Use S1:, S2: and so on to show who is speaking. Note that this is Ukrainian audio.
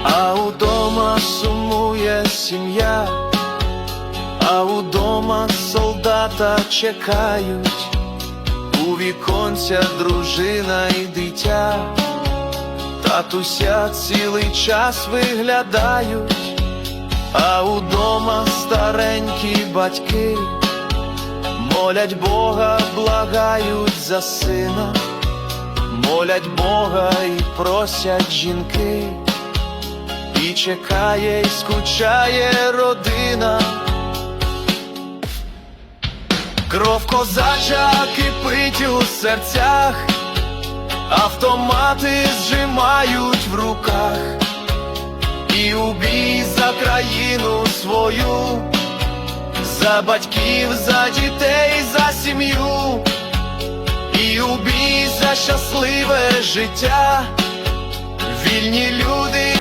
S1: А удома сумує сім'я, а удома солдата чекають, у віконця дружина і дитя, татуся цілий час виглядають, а удома старенькі батьки молять Бога, благають за сина, молять Бога і просять жінки, і чекає, і скучає родина. Кров козача кипить у серцях, автомати зжимають в руках, і у бій за країну свою, за батьків, за дітей, за сім'ю, і у бій за щасливе життя. Вільні люди